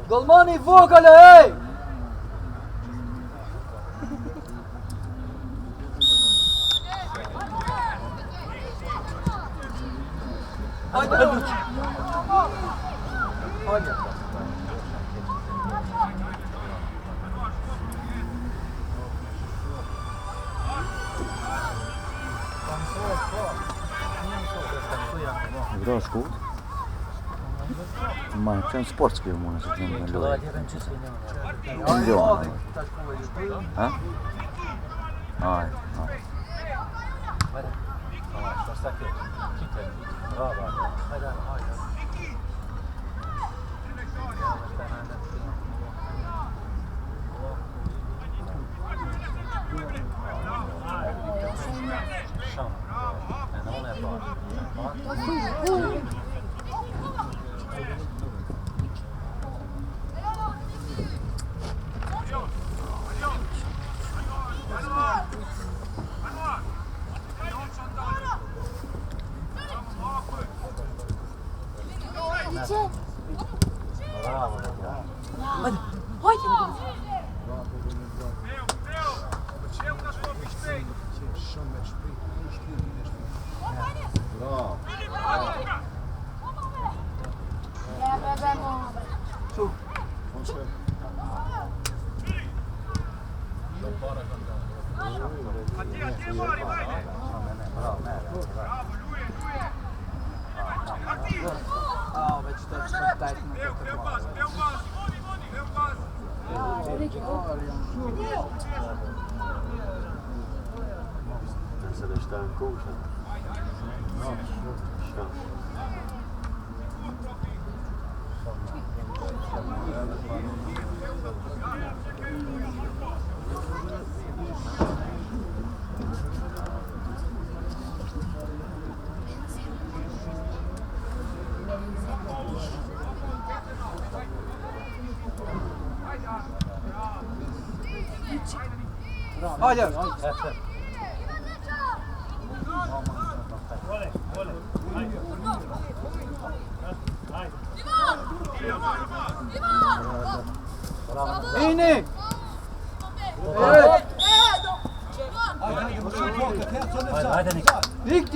Golmani vogale, hej! Hajde! Hajde! Bra skot. Matchen sportskriv många så kan man lova. Ja. Ha? Nej. Hajde!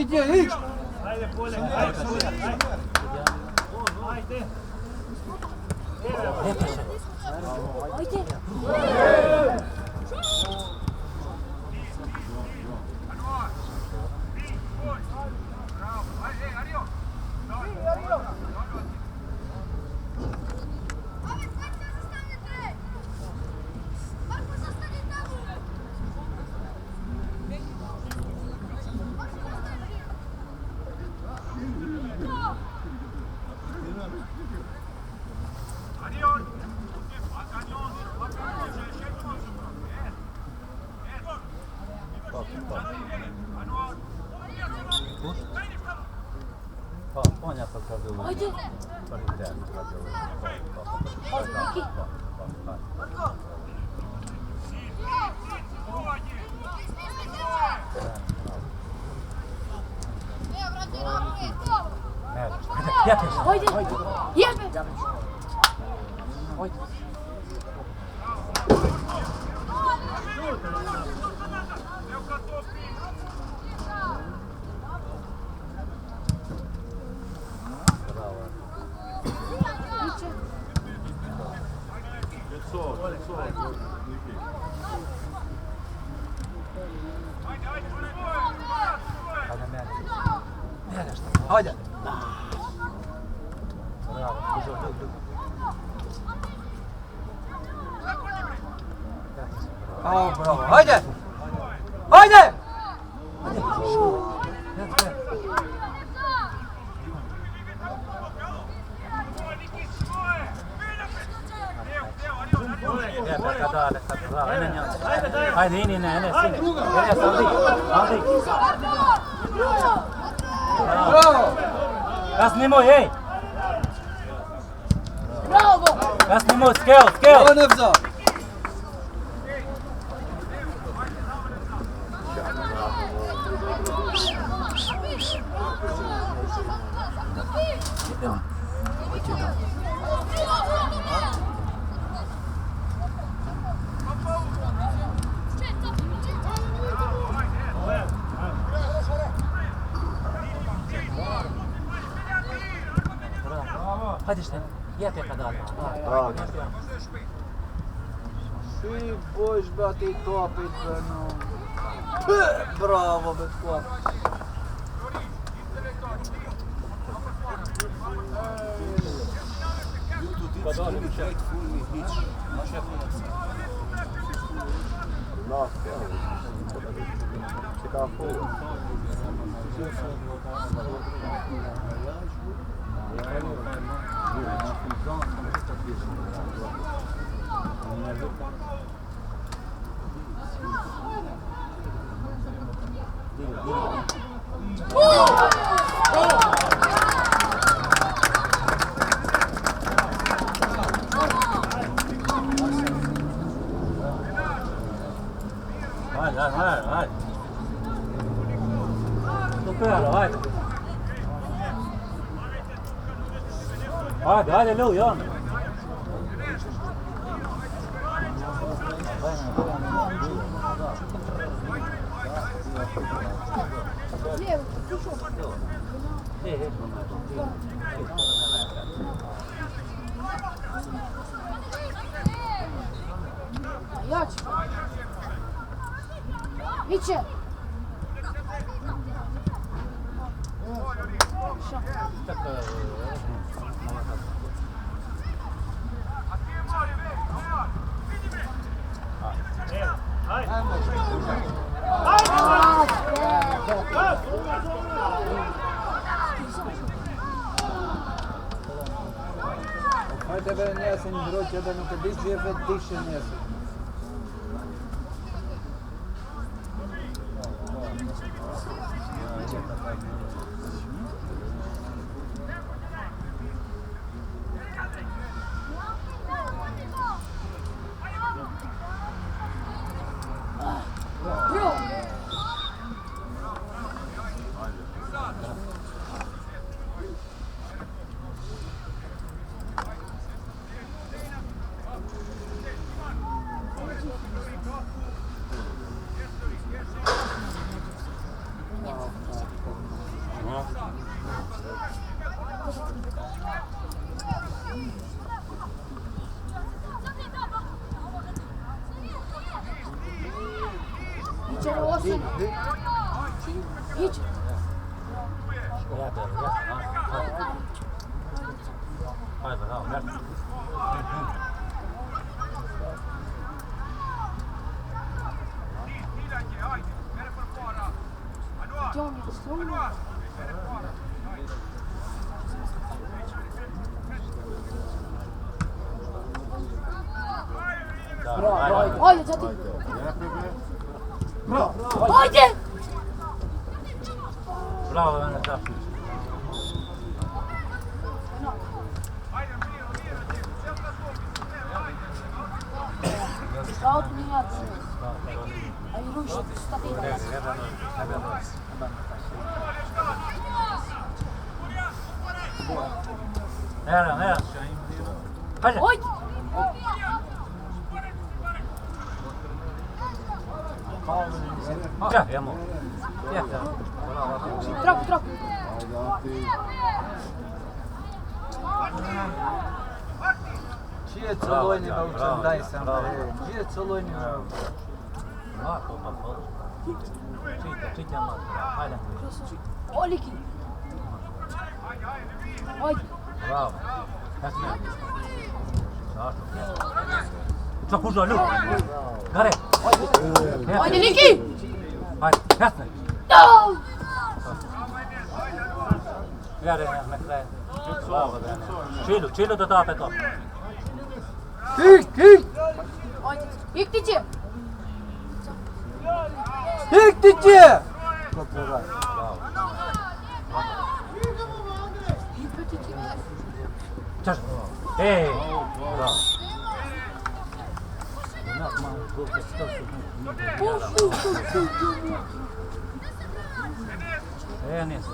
ti dje, ić! Ajde, polje, ajde. Pa, on je sad kada Ajde. prvi dan kada Ajde, Miki. Ajde. Jebe. Hajde! O, bravo, hajde! Hajde! Ajde, ini, ne, sine. Enes, Aldi. Bravo! Kasni moj, ej! Bravo! Kasni moj, skel! Ovo Nevza! Hajde šta, jete kad dalje. Ti boš ba ti topit no. Bravo bet klap. Ajde. Super, ajde. Ajde, Lou, Jan. Jači. Iće. Hajde be njesen broj jebe nuk e di që jeve dishe njesen. Bro. Ići. Hajde, bravo, Merta. Идем, струнно. Ой, за ты. Ой, Bravo, Merta. Раут меняться. А Ируша, статей. Nära. Hadi. Ой! Ja, Emo. Ja. Трап. Čije colojni da učem daj sam. Čije colojni da učem. Lako, pa hvala. Čita, malo. Hajde. Олики. Ой, Bravo. Kas ne? Zašto? Çok uzun, Luk. Gare. ой, Лики! Hajde, kasne. No! Gare, Mehmet. Bravo, Čilu da da peto. Hik! Ой, Иктичи! Hik! Čaš. Ej. Bravo. Nis.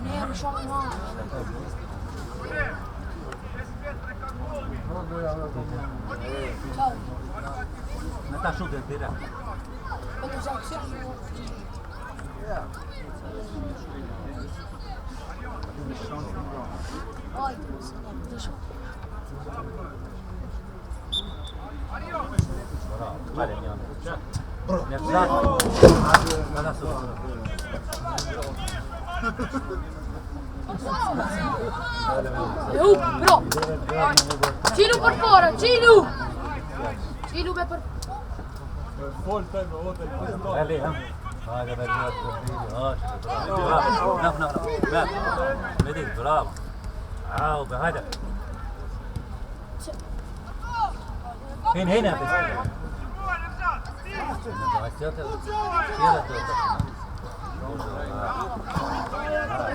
Не, решал мало. Чао. Neta šuge direkt. Это взял все. Ой, дышал. Bravo. Hajde, njena. Ne znam. Kada su. Bro! Cilu per fora, Cilu! Cilu per fora. Eli, ha? Hajde, bravo. No. Vedi, bravo. Au, hajde. Hina.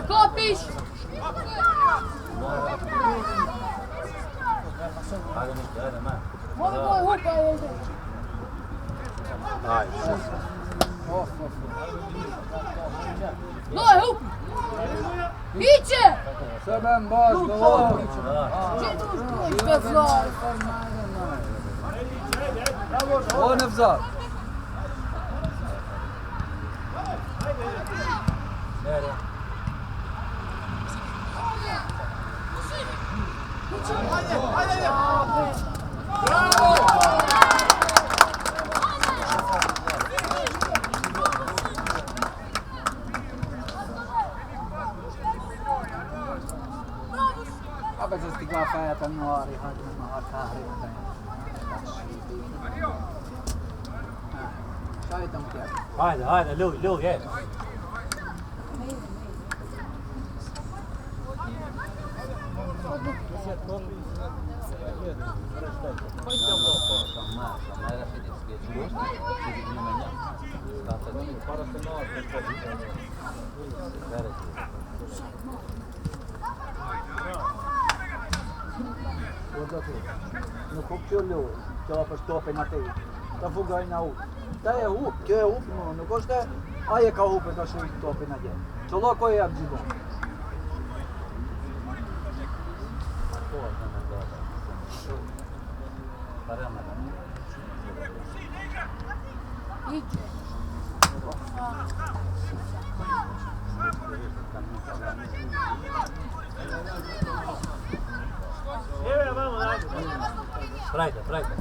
Kopiš! Mogu moj hupa je. No je hup! Iće! Seben baš govori. Što je flor? On je vzal. Vabbè, se sti qua fai a nuori, a fare. Sai un piatto. Hajde, Luk, je. Nu kom till Lund, jag var på stoppen att det. Då får gå in ut. Det är ihop, det är ihop nu. Nu går det aika ihop att så stoppen att det. Så låt jag abdibon. Iće. Evo, vamos, Правильно, правильно.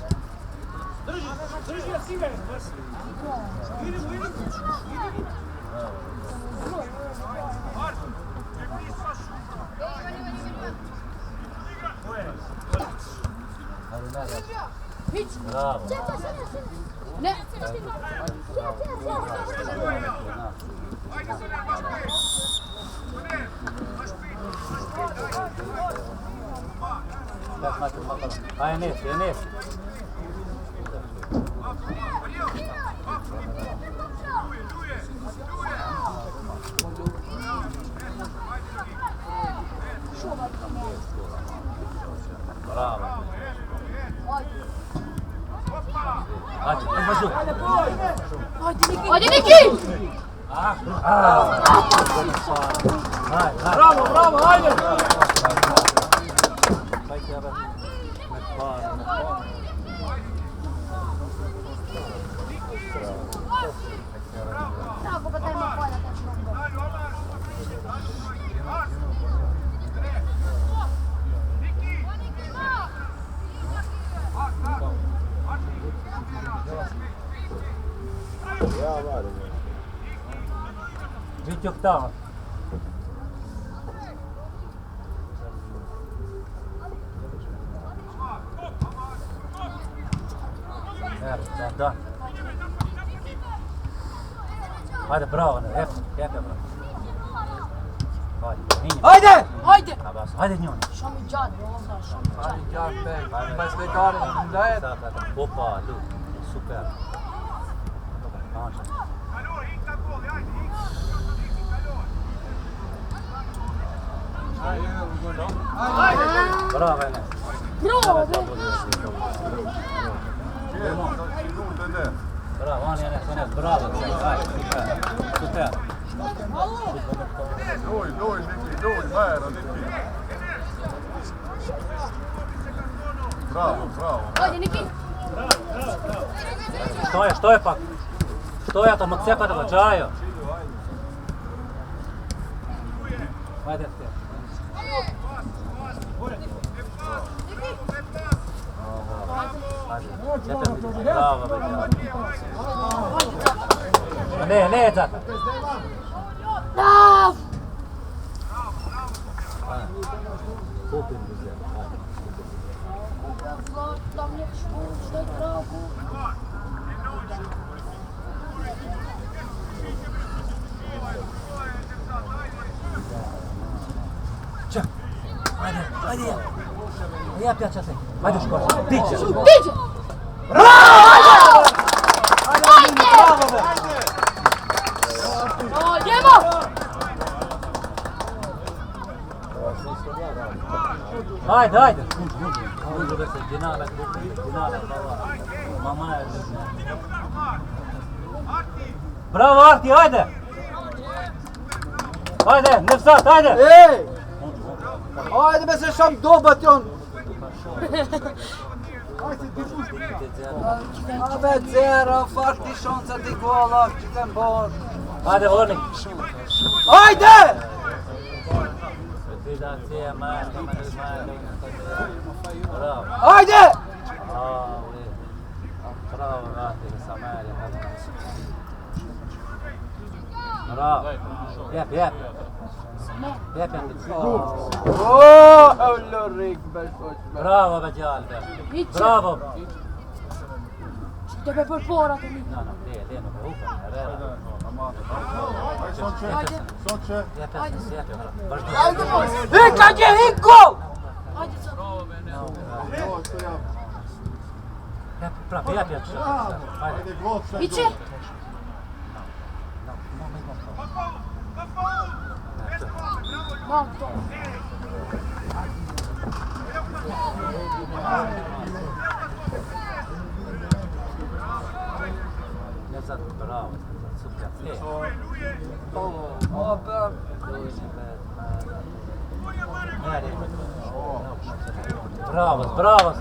Drži od ciga, Bravo. Ne. Aj, Enes, Enes. Bravo. Hadi, hadi. Hadi Niki. Bravo, bravo, ajde! Bravo, pa daj malo polja, da ćemo dobro. Витек там. Да. Hadi bravo ne, hep bravo. Hadi, minimum. Ajde! Hajde! Hadi njoj. Što mi džad, onda što mi džad. Ajde, Đarte, bez lekare, da je. Opa, Luke, super. Kanske. Bravo Enes. Bravo, bre. Bravo, on Enes, bravo. Ajde, super. Bravo, bravo. Hajde Niki. Što je pak? Što je to od sebe događaju? Ajde ste. Bravo, ne, Zata. Bravo! Kupim se. Tam što je bravo. Čak, ajde. Ja pjačate. Ajde škola, tiče. Tiđe! Idemo! Ajde. Može da se dinara, mama je. Bravo Arti, ajde! Ajde, Nevzat, ajde! Ej! Ajde me se šam dobati on! Ave zero, farti šansa ti gola, čitam bol. Ajde, Ornik! Ajde! Bravo! Ajde! Bravo, Arti, Samarija. Bravo! Jep. Ulrik Bergsson. Bravo, Bajal. Bravo! Tebe porpora to mi. No, det är nog ihop. Sonče. Kad je Hiko! Ajde sad. Pravi, ja pjaču. Ajde, gol sve. Iće? Mam to. Ne sad, bravo. Super. Bravo.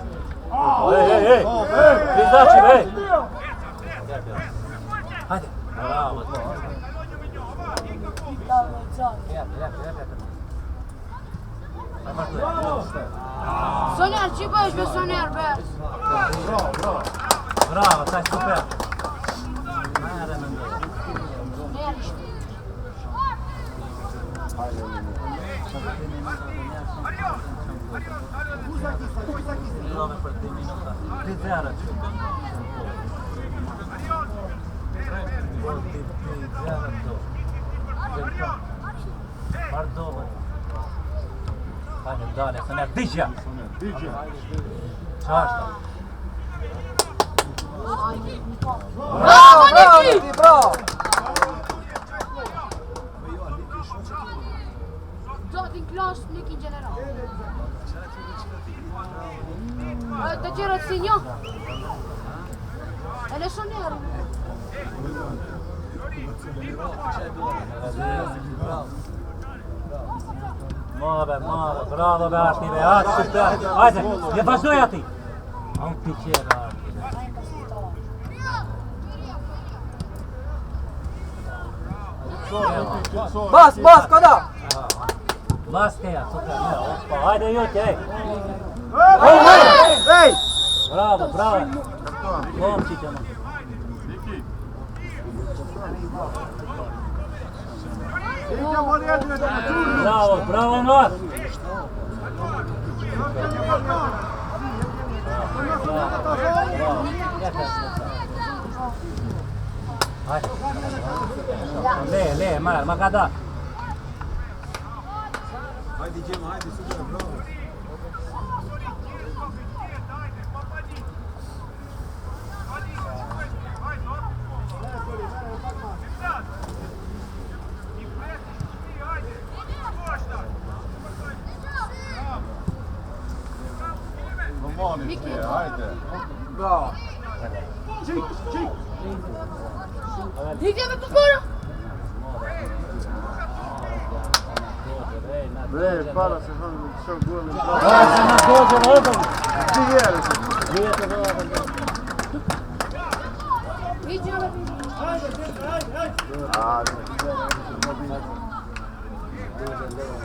Ej. Priznači, ej. Hajde. Bravo. Bravo, Zan. Jep. Soner, që bësh me Soner, be? Bravo, taj super. Mere me ndoj. Soner ishte. Love për 2 minuta. 3-0 që. 3-0 do. Pardove. Hajde dalje, Soner, diġja. Diđe. Çashta. Bravo, Bravo, Niki! Niki, bravo! Zotin klasë, Niki në general. Të qërët si një. E në Soner. Mare, bravo be Arti be, atë super. Hajde, je vazhdoj ati. Au ti qera Arti. Bas, kada? Laskeja, super, opa, hajde Jote, ej. Ej! Bravo. Momci ćemo. Niki. Bravo, Noar. Le, ma kada. Romani, hajde. Bravo. Niki me të bërë. Bre, para se hanë të shohë gulën. Se na dođe vodom. Ti jere se. Niki me të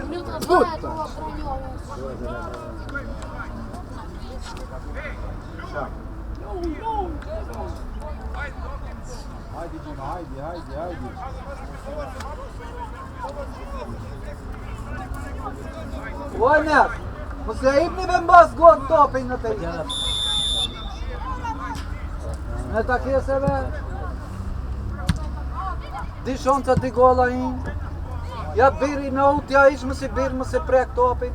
Minuta 2 të Hajde, Gjima, hajde. Vojner, mos e hipni me mbas gotë topin në të i. Në ta keseve, di shonca di gola in. Ja biri në ut, ja ish mësi birë, mësi prek topin.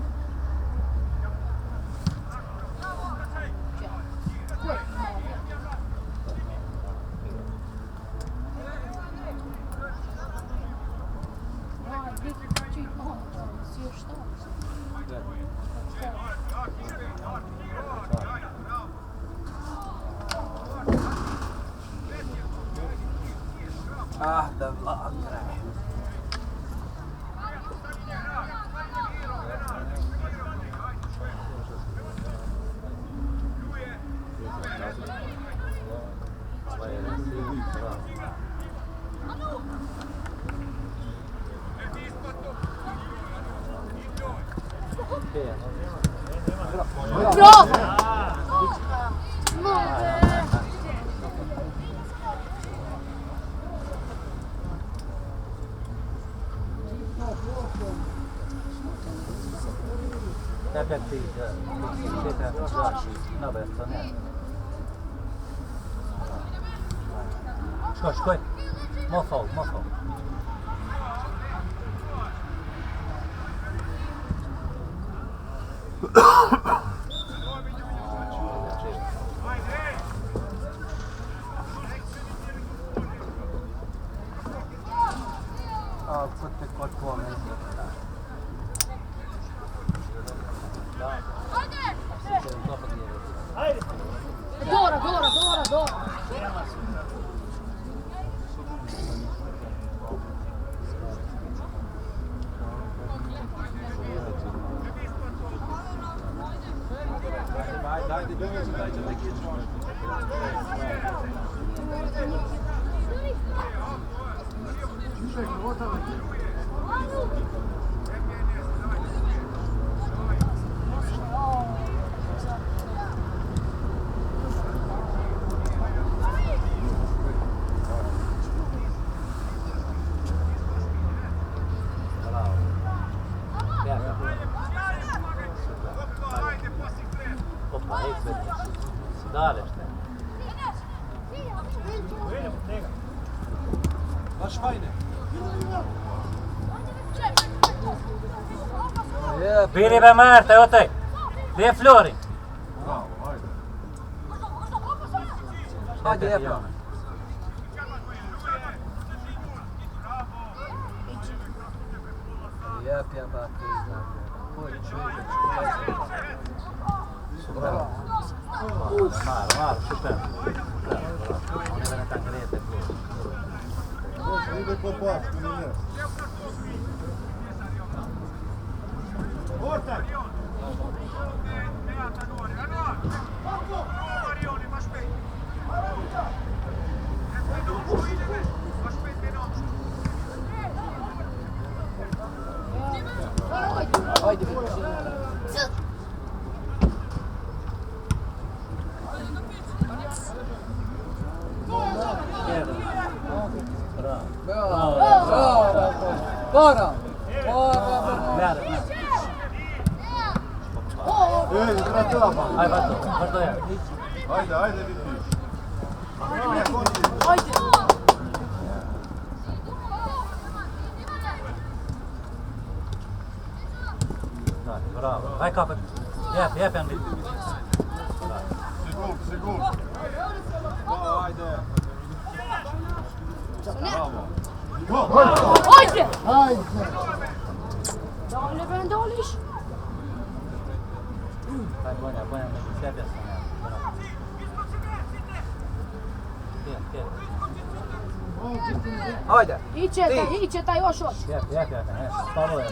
Ah, the vlog. Bravo! Tepe ti, no be, to ne. Shkoj. Mo fol. Ah, këtë këtë kone. Dora. Čekaj, Biri be Märta, åt dig. Det är Flöring. Bravo, ajde. Hajde Epa. Jep, Bravo. Maro, super. On je venetan grete plus. Ide ko pas, ili ne? Hajde. Bara. Ei, treba tapa. Ai, vart är jag? Ajde, ajde, vidi. Ne, konti. Bravo. Vai kapet. Jep en bit. Sigurd. Ajde. Bravo. Hajde! Ajde. Da Lewandowski. Vai, Bonja, među sebe sam ja. Bravo. Hajde. Iće taj još. Jep, ne. Spalo je.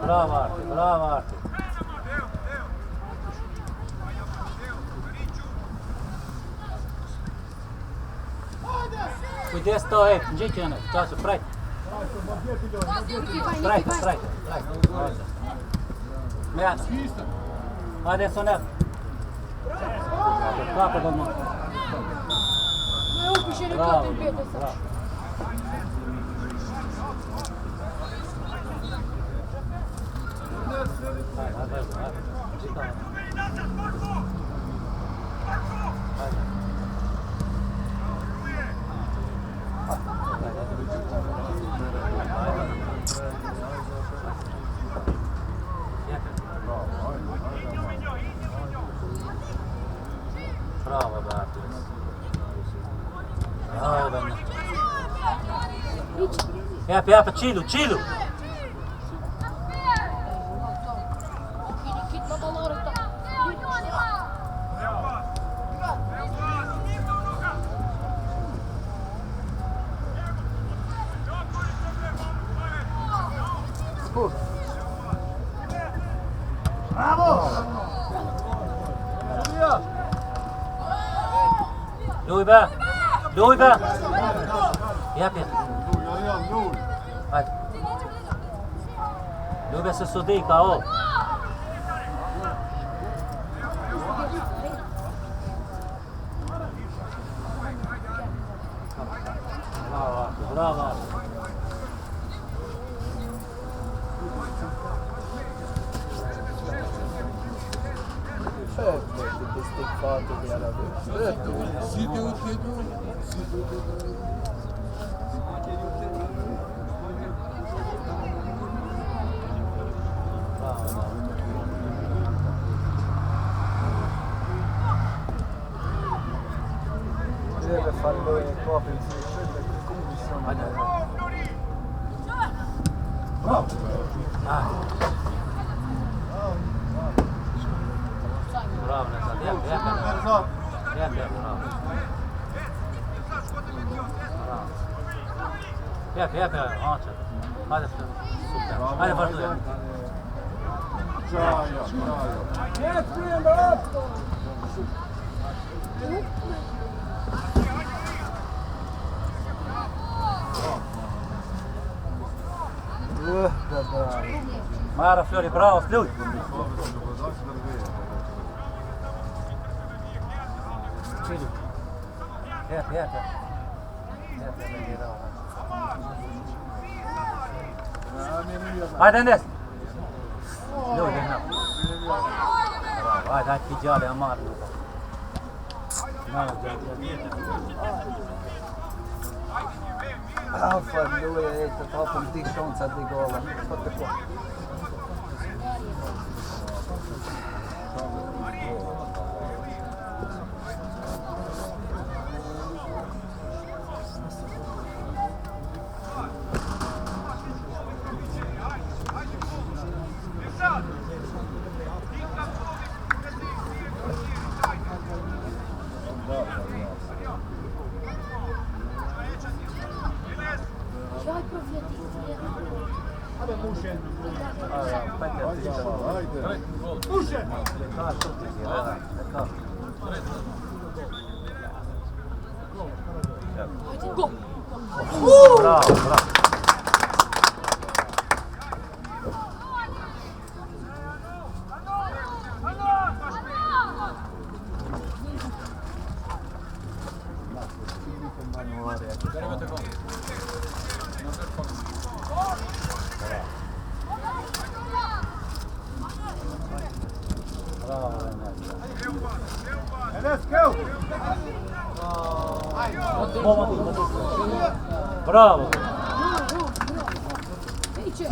Bravo Arti. Uite sto e, gdje će ne? Času, prajte. Prajte. Mjana. Ajde, Soner. Kako da mo? Ne upiše ne Bravo. kotim pete sad. Bravo, Bartels. Bravo, Benja. Jep, Čilu. Kitma balorita. Ljujbe. Jep. Ljuj. Ajde. Ljube se sudika, o. Bravo. Lite stickfart och hela det. Sitte ut. Deve farlo proprio in condizione. Bravo. Bravo, Nesad. Jep. Verzat. Bravo. Jep, Anče. Hajde, super. Hajde, Bartolje. Čajo. Mara, Flori, bravo, Flori. Čilu. Jep. Ajde, Nes. Vai, dai, pigiare a Marco. No, già. Fan, lui è troppo di chance di gol. Fatte qua. C'hai profeti. Haide. Go! Bravo, bravo. Let's go. Bravo. Dice.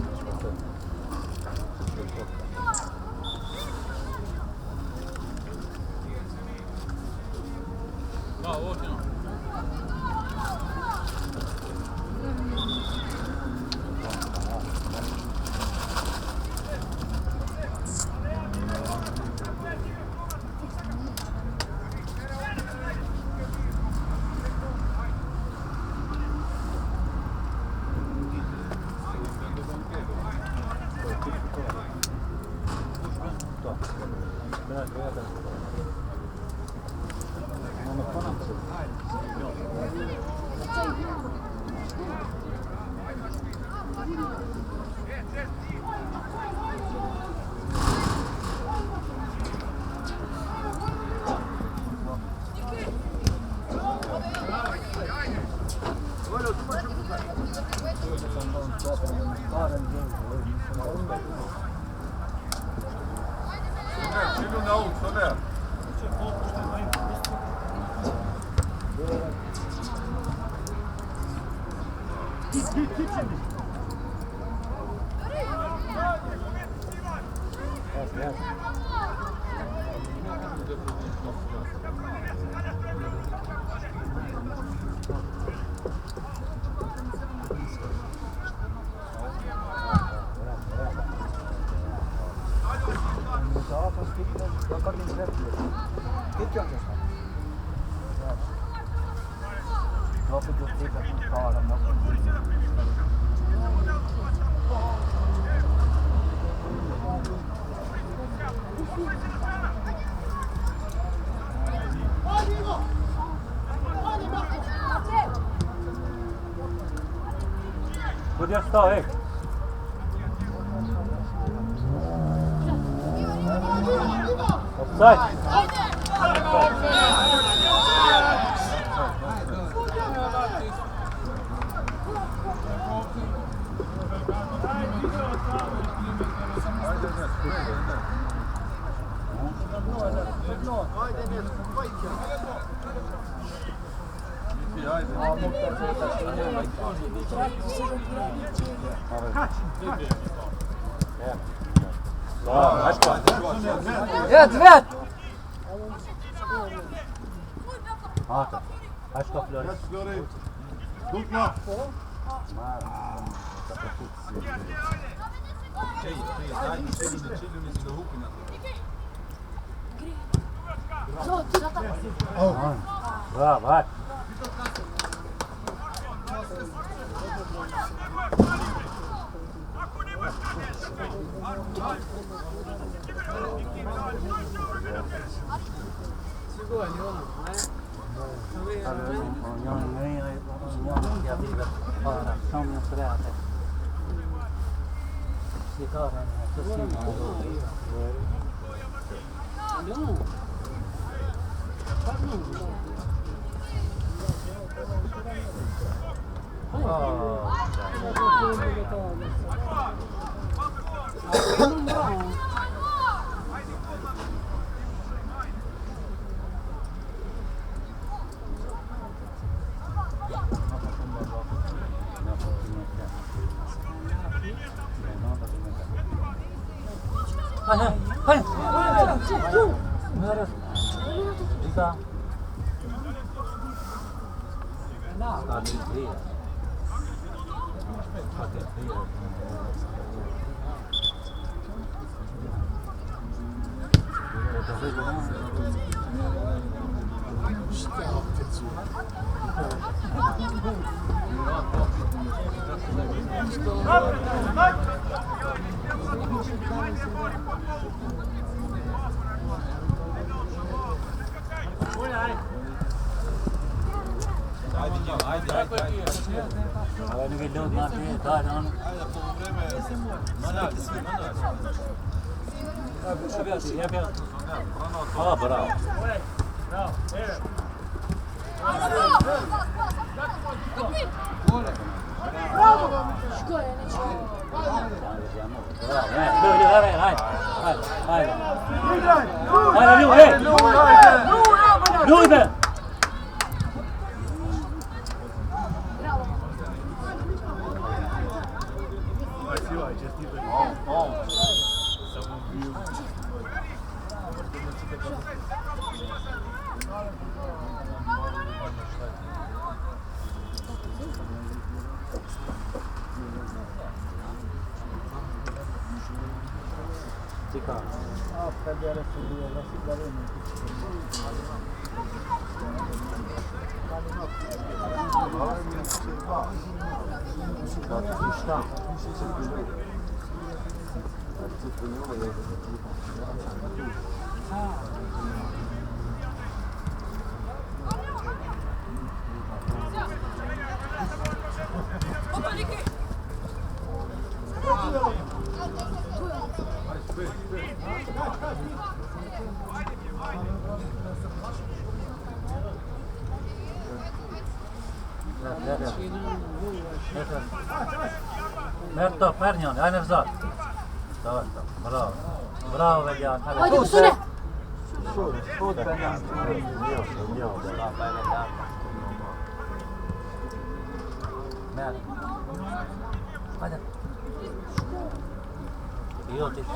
Chilu na ut, Soner. Podia estar, hein? Offside. Vet! Hata. Aşka Flores. Yes, Flori. Dupla. Bravo, vai. Hajde. Lika. Nu vill lugna till där han. Ja, bra. Merto, Pernion, aina vzad. Dosta, bravo. Bravo, Veljan. Hajde, Sune! Šut penal. Mer. Hajde. I otiš.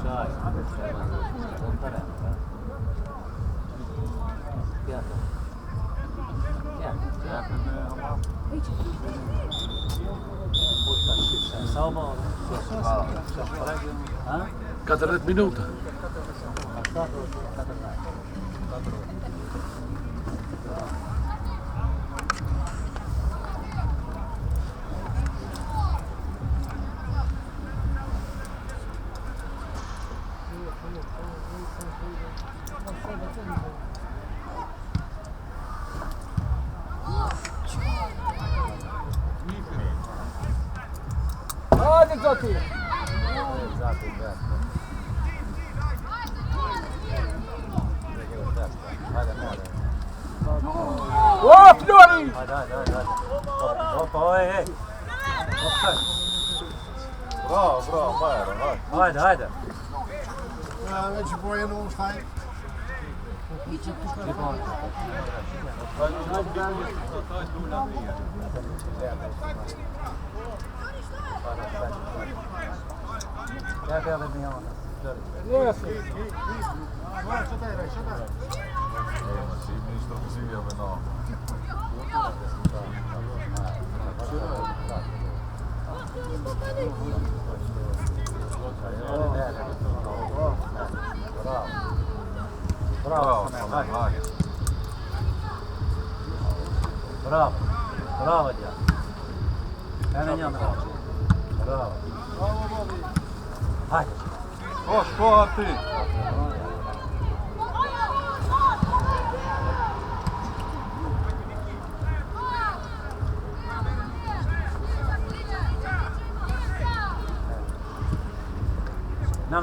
Čaj. Samo 40 minuta. Hajde, Zoti! O, Flori! Hajde. Hoppa, hej. Bravo, Bayern, Hajde. Weet je voor je nog schijnt? Ja verder niet aan. Bravo, Dia. En een andere. Bravo. Hajde. Ko ti? No.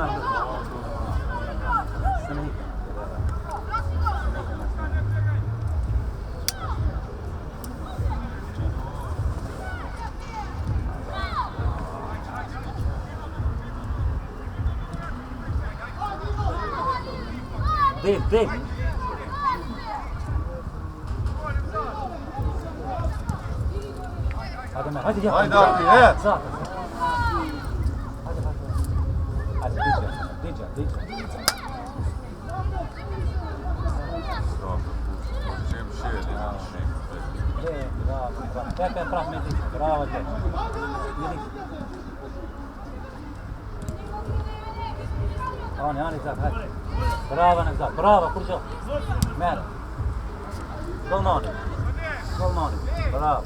Till. Hadi gel. Haydi Arti, et. Zaten. Hadi diyeceğim. Bravo. Praf med dig. Bravo Jack. Ani Zat, hadi. Bravo Nevzat, bravo Kurşo. Mer. Dolmani. Bravo.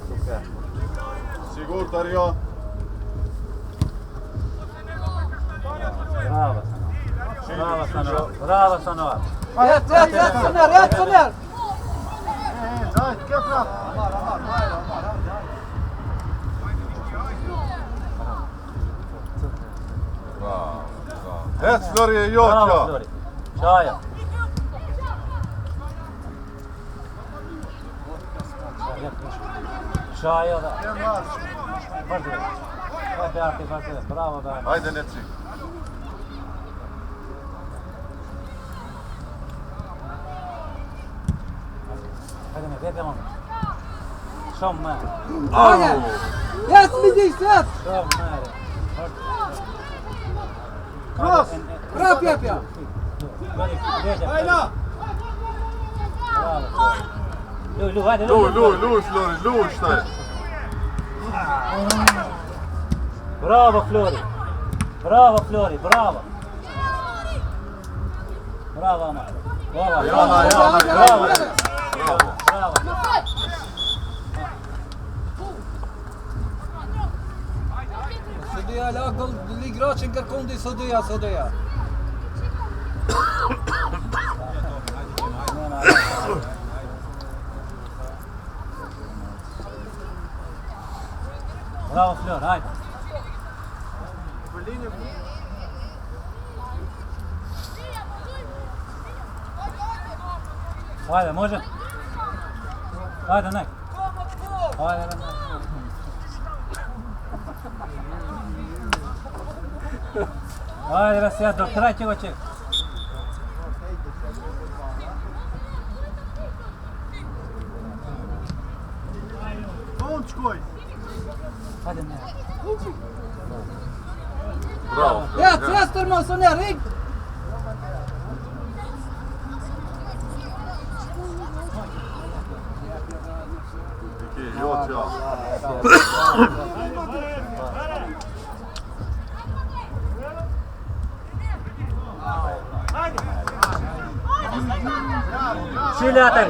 Super. Sigur, Dario. Bravo sana. Yat Soner. Zayt, kefra. Bravo. Et Florije, Bravo Joća. Flori. Šaja. Šaja da. Brzo. Bravo da. Ajde, Neci. Hadi ne, ver onu. Som med. Yes midis. Som med. Cross. Praf yapıyor. Bravo. Lu, hadi Luj, Flori, šta je? Bravo Flori. Bravo. Bravo Ana. Bravo. Sodeja lagol igračin kërkondi Sodeja. Bravo Flor, hajde. Hajde, može? Hajde, nek. Hajde, Vesijat, do trećega će. Hajde, nek. Bravo. Yat durma Soner. Ring. Joća.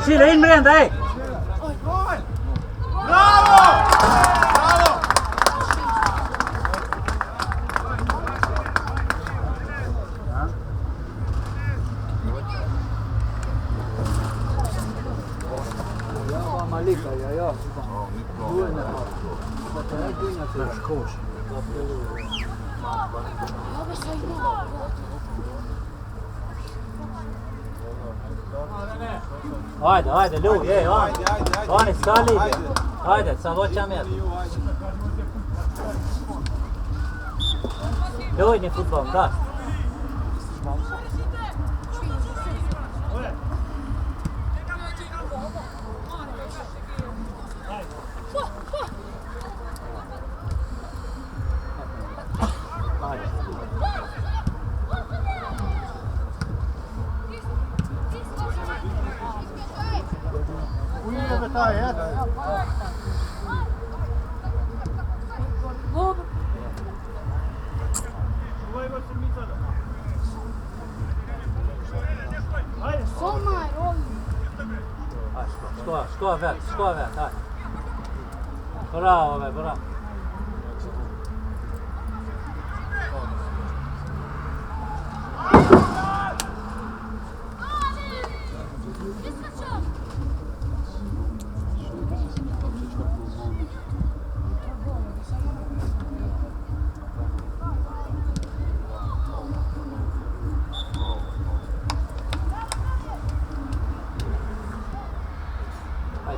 Šile, in Miranda, ej! Malika, ja. Hajde, Lu, je, on. Oni stali. Hajde, sad hoćam ja. Lujni futbol, da. Ujeve taj, et. Skål väl, här. Bravo.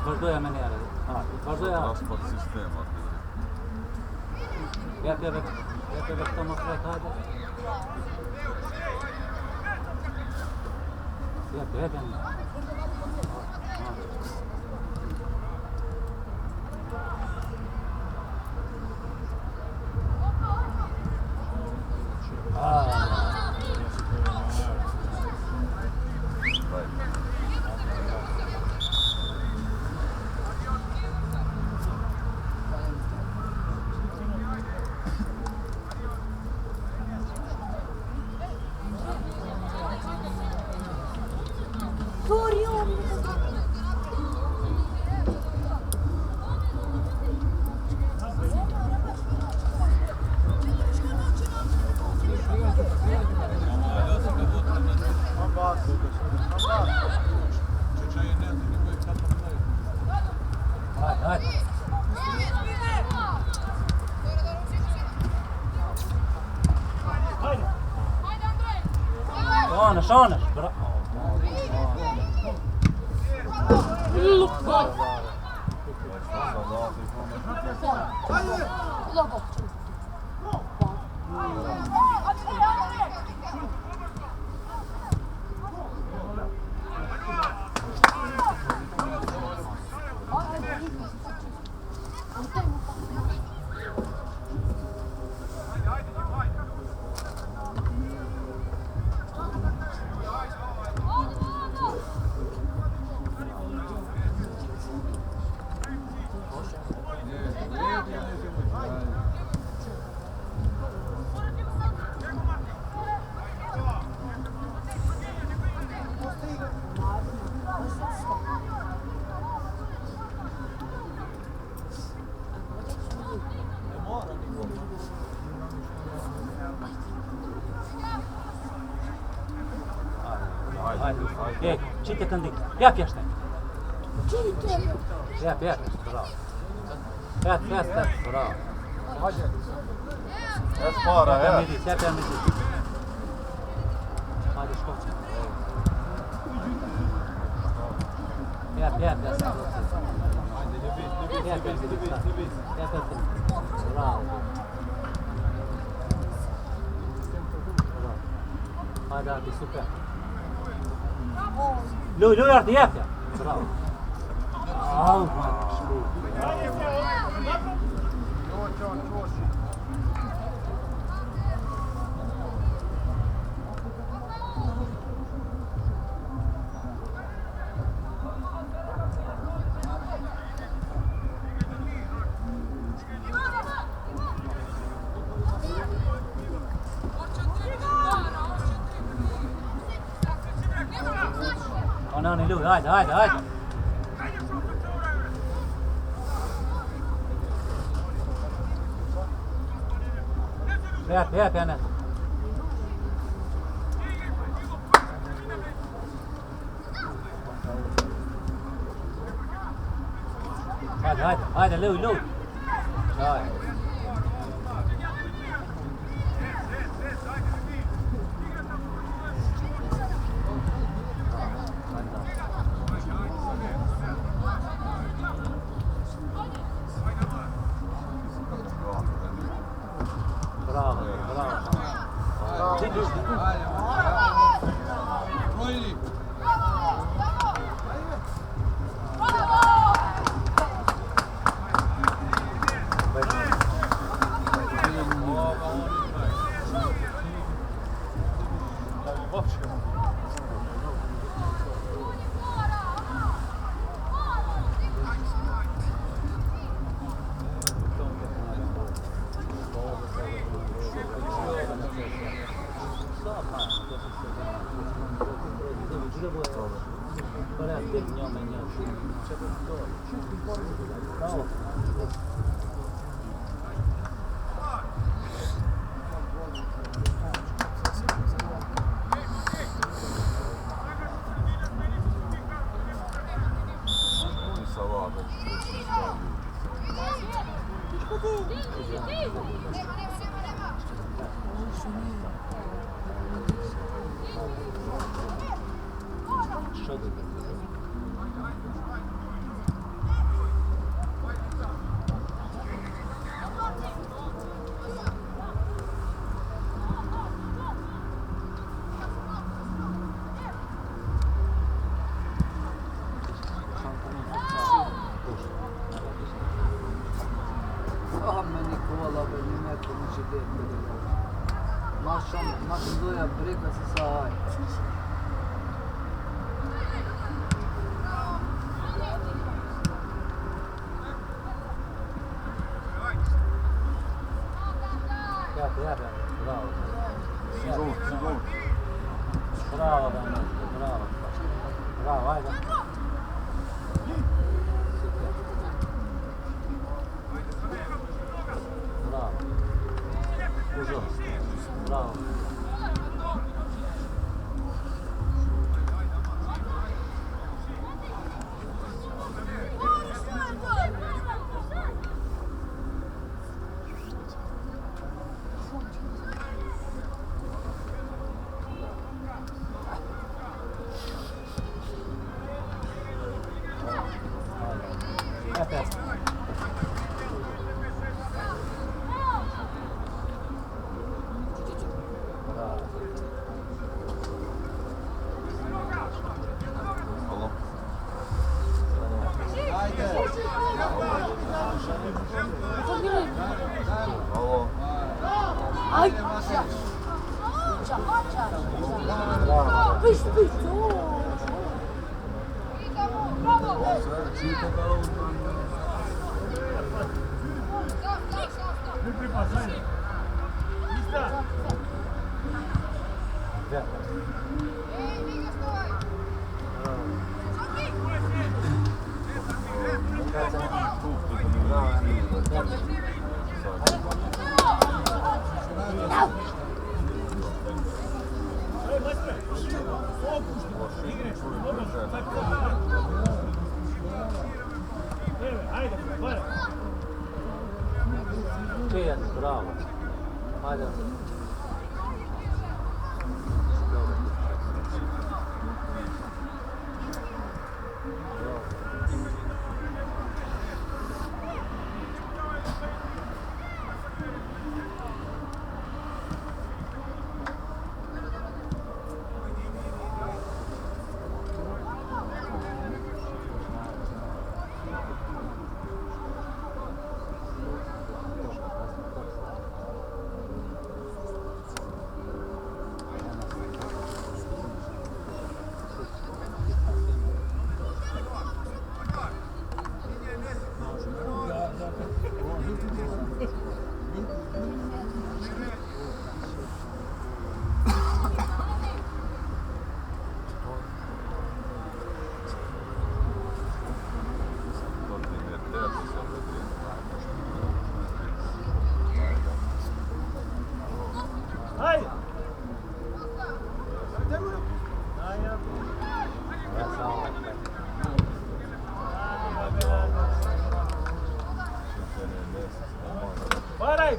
Vazhdo ja me njerë. Vazhdo ja. Raspad sistema. Ja. Я тебе хто махає, хайде. Я тебе. Шонаш, браво. Logo. Ej, čite kandi. Jap ještaj. Jap, bravo. Jap, bravo. Es para, Jap, es. jap, Hadi škoci. Jap, bravo. Hadi abi, super. Lui arti, jap. Bravo. Au, Onani lui, hajde. Jap, Janet. Hajde, lui. Hajde. Bravo. Mašom doja preka se saj. Jätä, bravo. Sigurd. Bravo, Danne, bravo. Bravo, aika. Bravo. Uzo. Bravo. Jätä. Hallå? Hallå? Aj! Pyst, pyst! Tiedät, bravo. Ajde.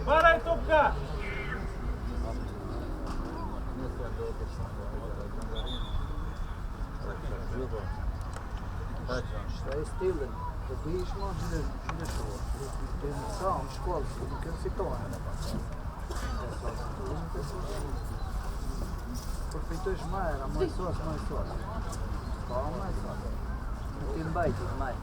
Baraj topka! Šta je stilen? Da vidiš možda ideš ovo. To je na samom školstvu, nikad si to ne pa. Propituješ Majera, moj sos. Pa moj sos. Ti bajti, Maj.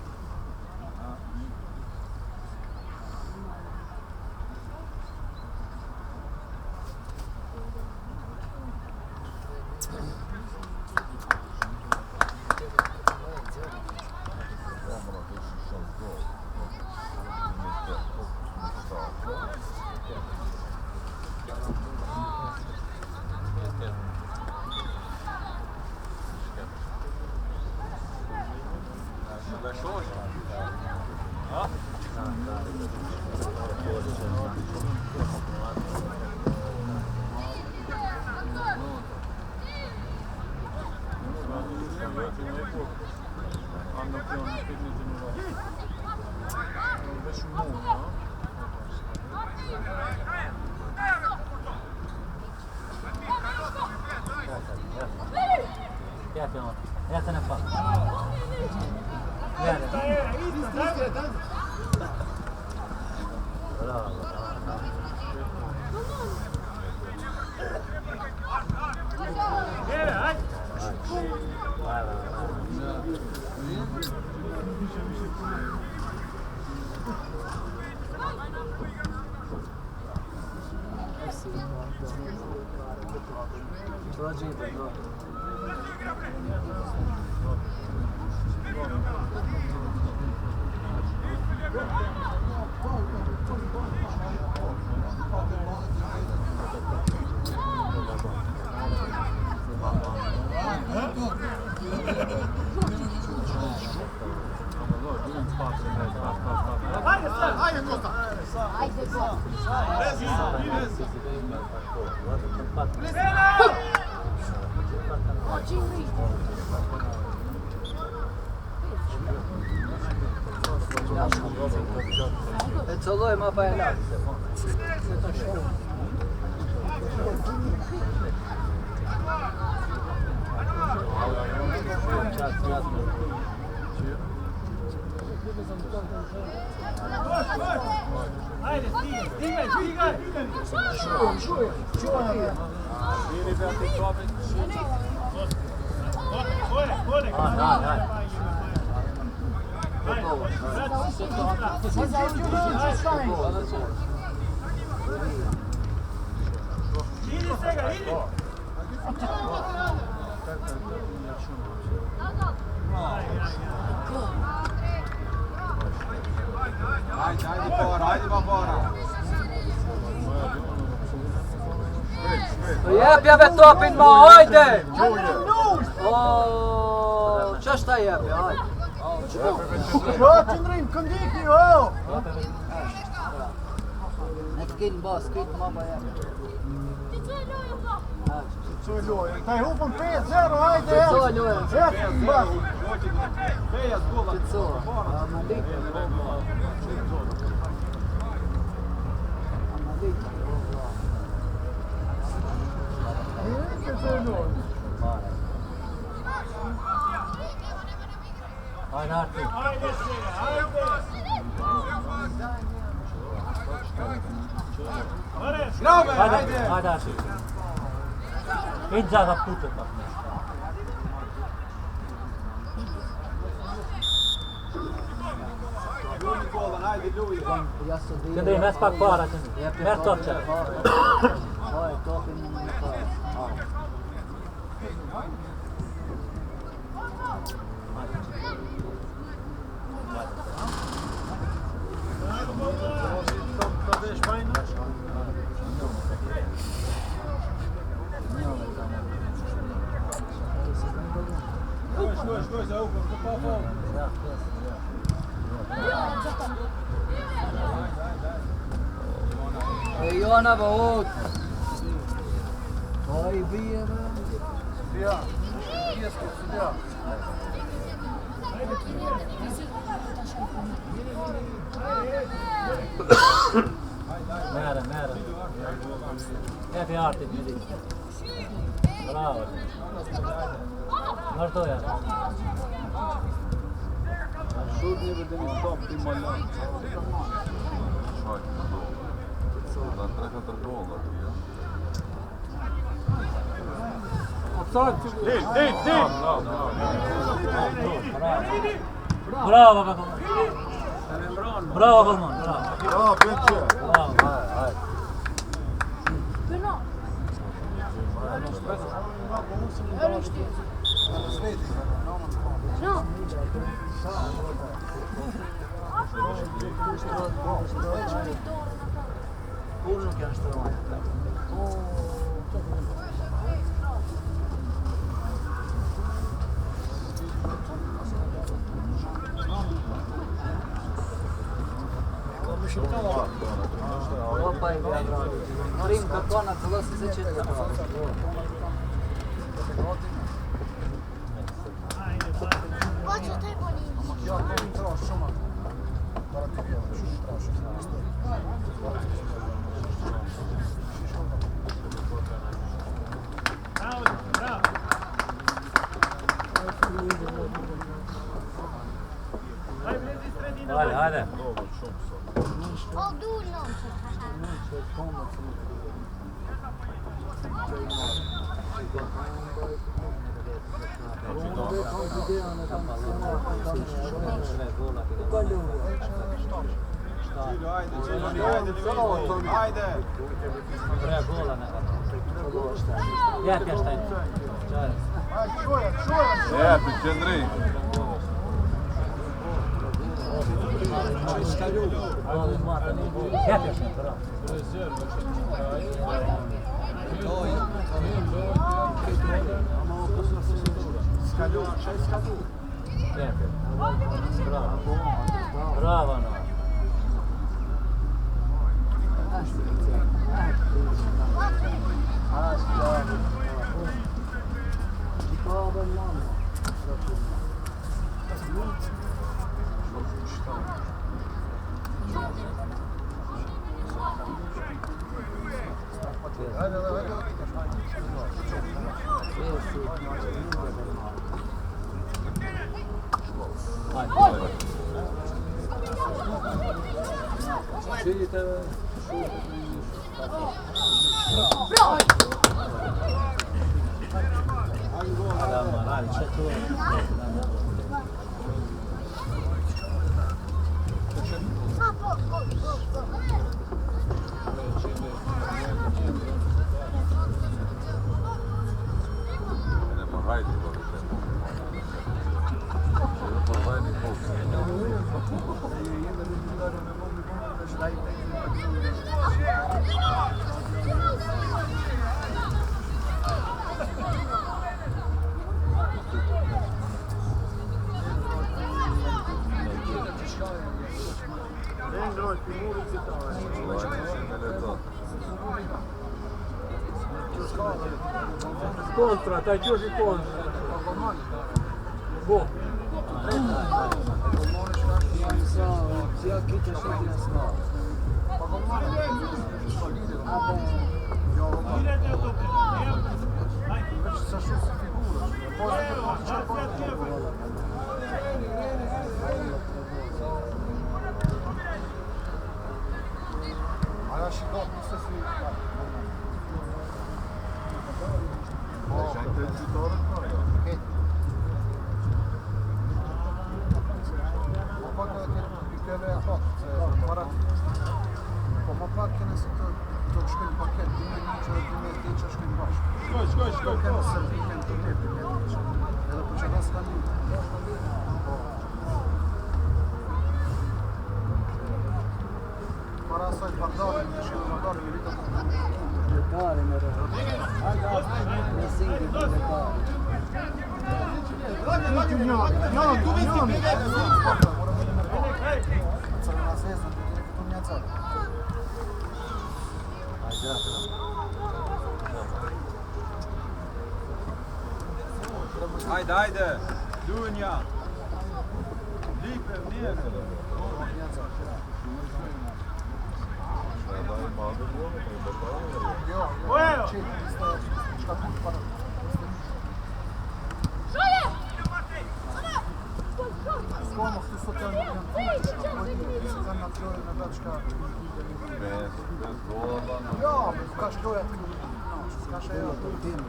Jätä ne pallo. Jäädä. Bravo. Целуем обойляться. Ajde, stigaj, stigaj! Gore! Idi svega, idi! Ajde Barbora. Jeb, jebe topin ma, ajde! Čo šta jebe, ajde. Čo ti ndrim, kondikni, o! Nek skin bas, skin mama jebe. Taj hupom 5-0, ajde! Co ljujem? Co? Ajde, Arti. Ajde svega, ajde! Ajde, Arti. Idź za putę tam. Când îi mers fac bara, mers tot ce. Hai, topin ma. Ioana băut. Hai, bine, bă. Merre. Jäpi Arti yli. Bravo. Vartoja. Šodnje vedeli top ti malja. Da treba trgovala. Bravo, Golman. Bravo, Golman. Bravo. Ja, Peče. Bravo. Opa, Norim Kakona, цела се зачетка. Hadi. Ajde. Treba gol. Jääpjästä ei. Aj, čujem, čujem. Lijepi, Čendrin. Jääpjästä ei, bravo. Bravo. Bravo, no. Enemmän haitilla oli se. Se on vain niin houksia. Kontra, taj Đuži kontra. Bo. A ja się go muszę sobie... Ajde, ajde! Dunja! Lipe, nije! Ja, men kanske då jag kanske är jag tog in.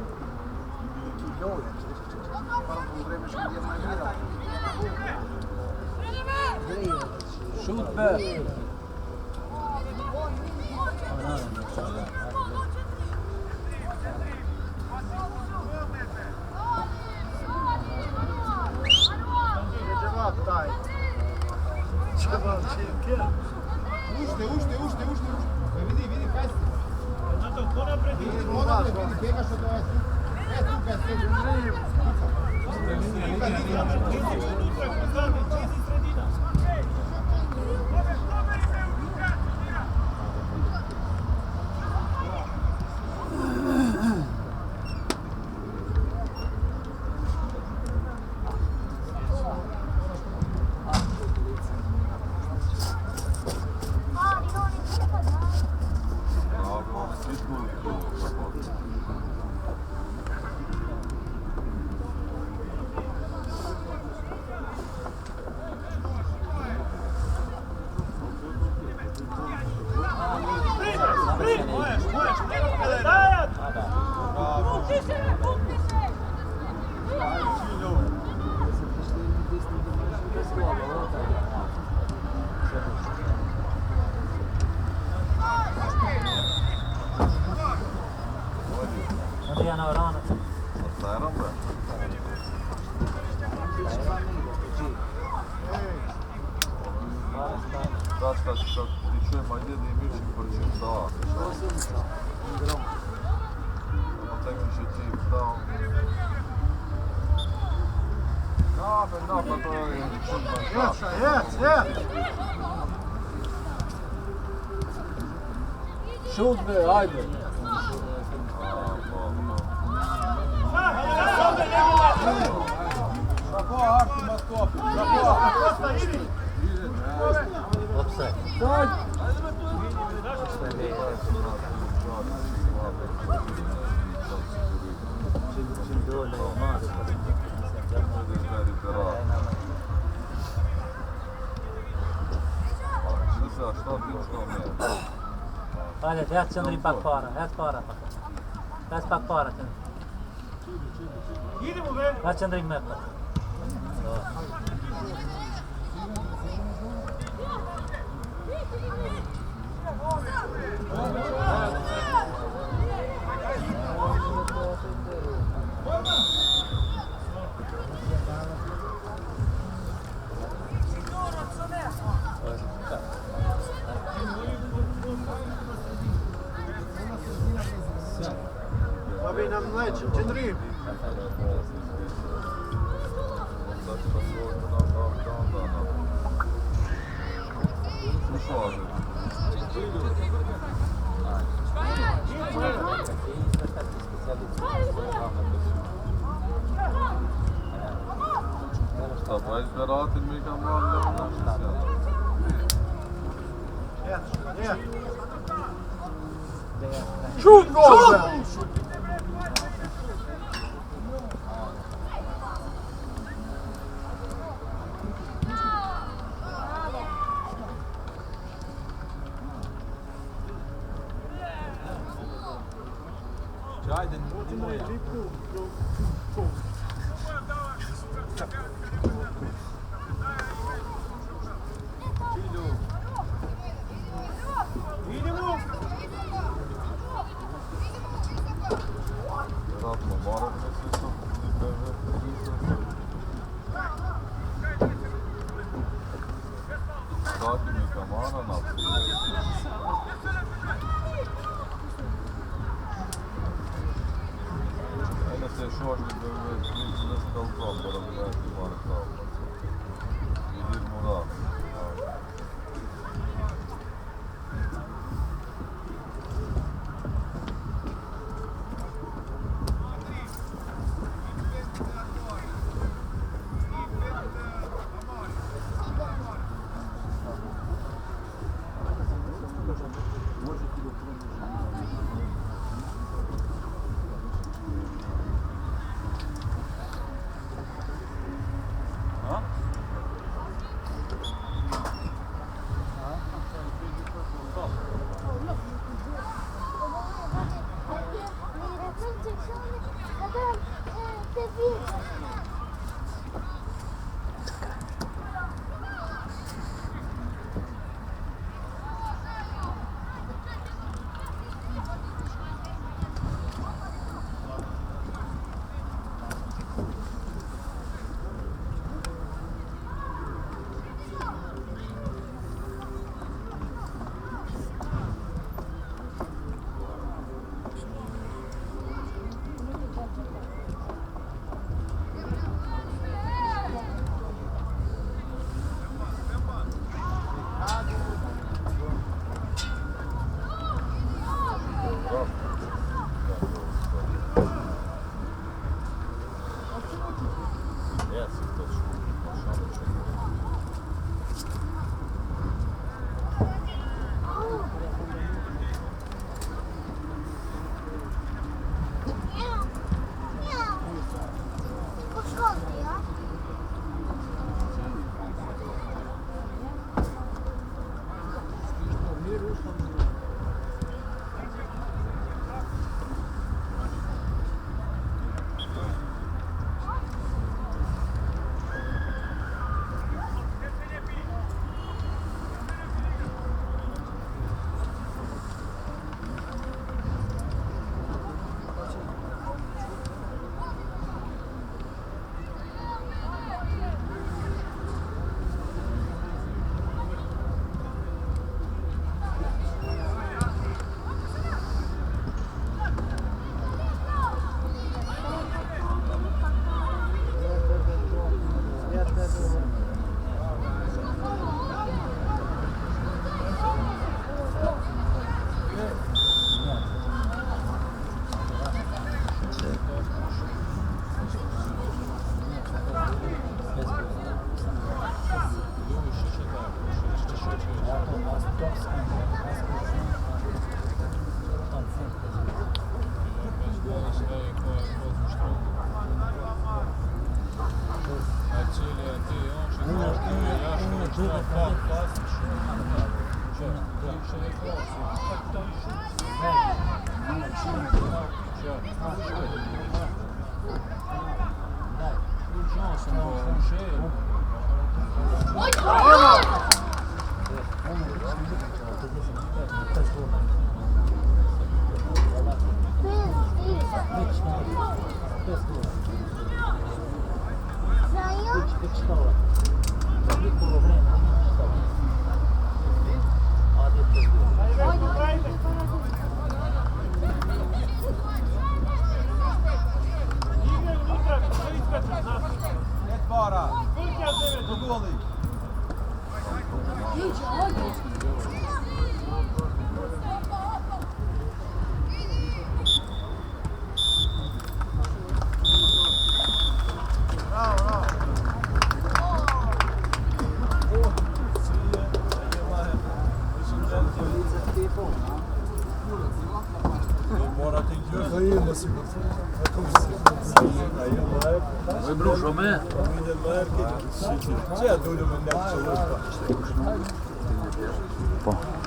Shoot back. Adriana Orana. Starom be? Daš kad ti čujem, a djede i Mirčin počim da. Ono tek više čip dao. Da, pa to je čudno. Yes. Šut be, ajde. Bravo, Artima stopi, bravo. Offside. Daj. Čim dole mlade pa Hajde, jät Sandrin pak para, jät para. Jät pak para. Jät Sandrin med. Babi nam neće, Čindrim. Šta, pa izberati mi ga malo Yes. Šut, gol! Ajde, moja. Oj, oj! Bror, som är? По.